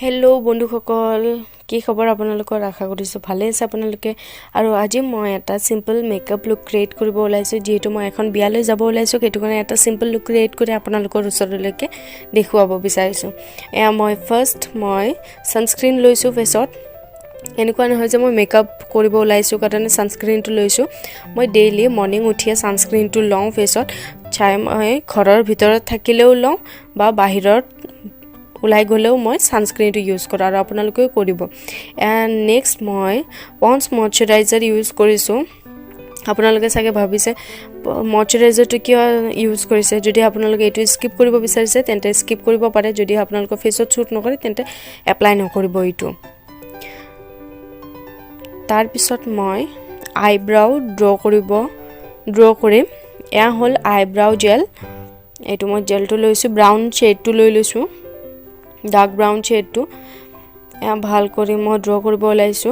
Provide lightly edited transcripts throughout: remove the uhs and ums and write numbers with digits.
hello बंधुসকল কি খবৰ আপোনালোকৰ আশা কৰিছো ভালে আছে আপোনালোকে আৰু আজি মই এটা সিম্পল মেকআপ লুক ক্ৰিয়েট কৰিব ওলাইছো যেহেতু মই এখন বিয়ালৈ যাব ওলাইছো সেইটো কাৰণে এটা সিম্পল লুক ক্ৰিয়েট কৰি আপোনালোকৰ ওচৰলৈকে দেখুৱাব বিচাৰিছো এয়া মই ফাৰ্স্ট মই সানস্ক্ৰিন লৈছো ফেছত এনেকুৱা নহয় যে মই মেকআপ কৰিব ওলাইছো কাৰণে সানস্ক্ৰিনটো লৈছো মই ডেইলি মৰ্নিং উঠিয়ে সানস্ক্ৰিনটো লওঁ ফেছত চাই মই ঘৰৰ ভিতৰত থাকিলেও লওঁ বা বাহিৰত উলাই গলেও মই সানস্ক্ৰিনটো ইউজ কৰো আৰু আপোনালোকেও কৰিব এন্ড নেক্সট মই পন্ডছ ময়শ্চাৰাইজাৰ ইউজ কৰিছো আপোনালোকে চাগে ভাবিছে ময়শ্চাৰাইজাৰটো কিয় ইউজ কৰিছে যদি আপোনালোকে এটো স্কিপ কৰিব বিচাৰিছে তেন্তে স্কিপ কৰিব পাৰে যদি আপোনালোকৰ ফেছত শুট নকৰে তেন্তে এপ্লাই নকৰিব এটো তাৰ পিছত মই আইব্ৰাউ ড্ৰ কৰিম এয়া হল আইব্ৰাউ জেল এটো মই জেলটো লৈছো ব্ৰাউন শেডটো লৈ লৈছো ডাৰ্ক ব্ৰাউন শেডটো এ ভাল কৰি মই ড্ৰ কৰিব ওলাইছো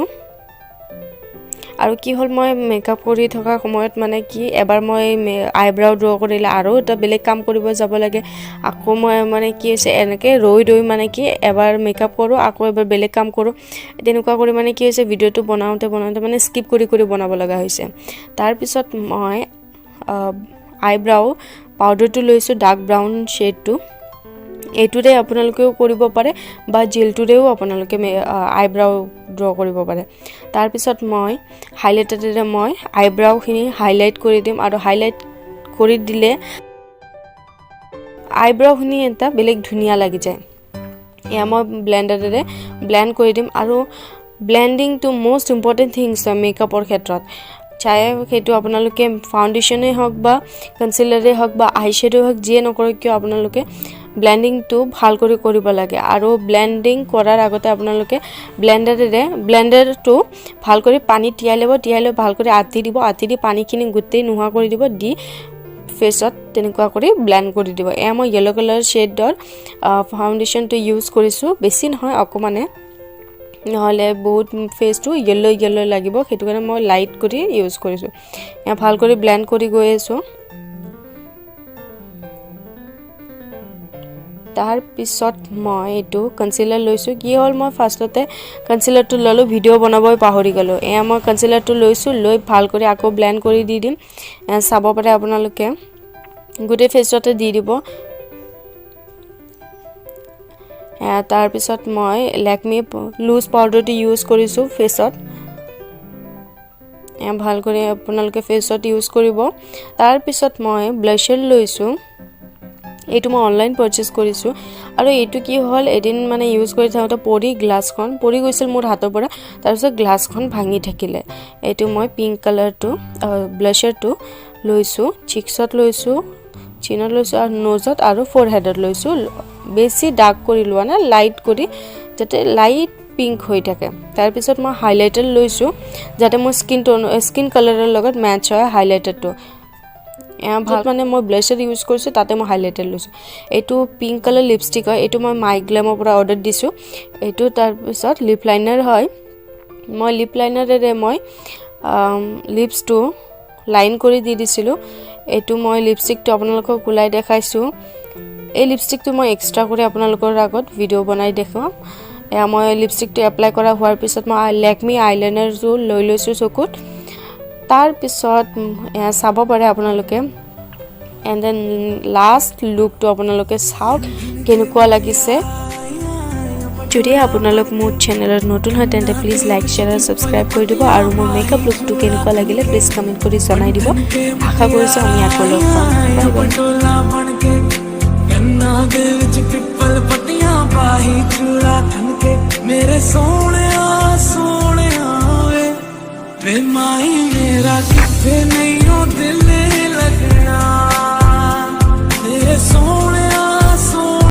আৰু কি হল মই মেকআপ কৰি থকা সময়ত মানে কি এবাৰ মই আইব্ৰাউ ড্ৰ কৰিলে আৰু এটা বেলেগ কাম কৰিব যাব লাগে আকৌ মই মানে কি হৈছে এনেকে ৰৈ মানে কি এবাৰ মেকআপ কৰো আকৌ এবাৰ বেলেগ কাম কৰো তেনেকুৱা কৰি মানে কি হৈছে ভিডিওটো বনাওতে মানে স্কিপ কৰি বনাব লগা হৈছে তাৰ পিছত মই আইব্ৰাউ পাউডাৰটো লৈছো ডাৰ্ক ব্ৰাউন শেডটো এটুৰে আপোনালোকেও কৰিব পাৰে বা জেলটোৰেও আপোনালোকে আইব্ৰাউ ড্ৰ কৰিব পাৰে তাৰ পিছত মই হাইলাইটাৰেৰে মই আইব্ৰাউ খিনি হাইলাইট কৰি দিম আৰু হাইলাইট কৰি দিলে আইব্ৰাউ খিনি এটা বেলেগ ধুনিয়া লাগি যায় এয়া মই ব্লেন্ডাৰেৰে ব্লেন্ড কৰি দিম আৰু blending to most important things মেকআপৰ ক্ষেত্ৰত চাই হেতু আপোনালোকে ফাউন্ডেশনে হক বা কনসিলাৰে হক বা আইশ্যাডো হক যিয়ে নকৰক কিয় আপোনালোকে ব্লেন্ডিং টু ভাল কৰি কৰিব লাগে আৰু ব্লেন্ডিং কৰাৰ আগতে আপোনালোকে ব্লেন্ডাৰটো ভাল কৰি পানী তিয়াই লব ভাল কৰি আতি দি পানীখিনি গুটেই নোহা কৰি দিব দি ফেছত তেনেকুৱা কৰি ব্লেন্ড কৰি দিব এয়া মই ইয়েলো কালাৰ শেডৰ ফাউন্ডেশনটো ইউজ কৰিছো বেছি নহয় অকমানে নহলে বহুত ফেসটো ইয়েলো লাগিব হেতু কাৰণে মই লাইট কৰি ইউজ কৰিছো এয়া ভাল কৰি ব্লেন্ড কৰি গৈ আছো তাৰ পিছত মই এটো কনসিলাৰ লৈছো কি হল মই ফাৰ্ষ্টতে কনসিলাৰটো ললো ভিডিও বনাবই পাহৰি গলো এয়া মই কনসিলাৰটো লৈছো লৈ ভাল কৰি আকৌ ব্লেন্ড কৰি দি দিম চাব পাৰে আপোনালোকে গুটে ফেসতে দি দিব তাৰ পিছত মই ল্যাকমি লুজ পাউডাৰটো ইউজ কৰিছো ফেসত ভাল কৰি আপোনালোকে ফেসত ইউজ কৰিব তাৰ পিছত মই ব্লাশাৰ লৈছো এটো মই অনলাইন পাৰচেজ কৰিছো আৰু এটো কি হল এদিন মানে ইউজ কৰি থাকোতে পৰি গৈছিল মোৰ হাতৰ পৰা তাৰ পিছত গ্লাছখন ভাঙি থাকিলে এটো মই পিংক কালাৰটো ব্লাশাৰটো লৈছো চিকছত লৈছো চিনত লৈছো আৰু নোজত আৰু ফৰহেডত লৈছো বেছি ডাৰ্ক কৰি লোৱা না লাইট কৰি যাতে লাইট পিংক হৈ থাকে তাৰ পিছত মই হাইলাইটাৰ লৈছো যাতে মোৰ স্কিন কালাৰৰ লগত মেচ হয় হাইলাইটাৰটো ভাল মানে মই ব্লাশাৰ ইউজ কৰিছো তাতে মই হাইলাইটাৰ লৈছো এটো পিংক কালাৰ লিপষ্টিক হয় এটো মই মাইগ্লামৰ পৰা অৰ্ডাৰ দিছো এটো তাৰ পিছত লিপ লাইনাৰ হয় মই লিপ লাইনাৰেৰে মই লিপছটো লাইন কৰি দি দিছিলো এটো মই লিপষ্টিকটো আপোনালোকক কুলাই দেখাইছো এই লিপষ্টিকটো মই এক্সট্ৰা কৰি আপোনালোকৰ আগত ভিডিও বনাই দেখাম এয়া মই লিপষ্টিকটো এপ্লাই কৰা হোৱাৰ পিছত মই ল্যাকমি আইলাইনাৰটো লৈ লৈছো চকুত তাৰ পিছত এয়া চাব পাৰে আপোনালোকে এন্ড দেন লাষ্ট লুকটো আপোনালোকে চাওক কেনেকুৱা লাগিছে যদি আপোনালোক মোৰ চেনেলত নতুন হয় তেন্তে প্লিজ লাইক শেয়াৰ আৰু সাবস্ক্ৰাইব কৰি দিব আৰু মোৰ মেকআপ লুকটো কেনেকুৱা লাগিলে প্লিজ কমেন্ট কৰি জনাই দিব আশা কৰিছো আমি আকৌ লগ পাম ਦੇ ਵਿੱਚ ਪਿੱਪਲ ਪੱਟੀਆਂ ਪਾਹੀ ਚੂੜਾ ਥਨਕੇ ਮੇਰੇ ਸੋਹਣਿਆ ਵੇ ਮਾਈ ਮੇਰਾ ਕਿੱਥੇ ਨਹੀਂ ਉਹ ਦਿਲ ਲੱਗਣਾ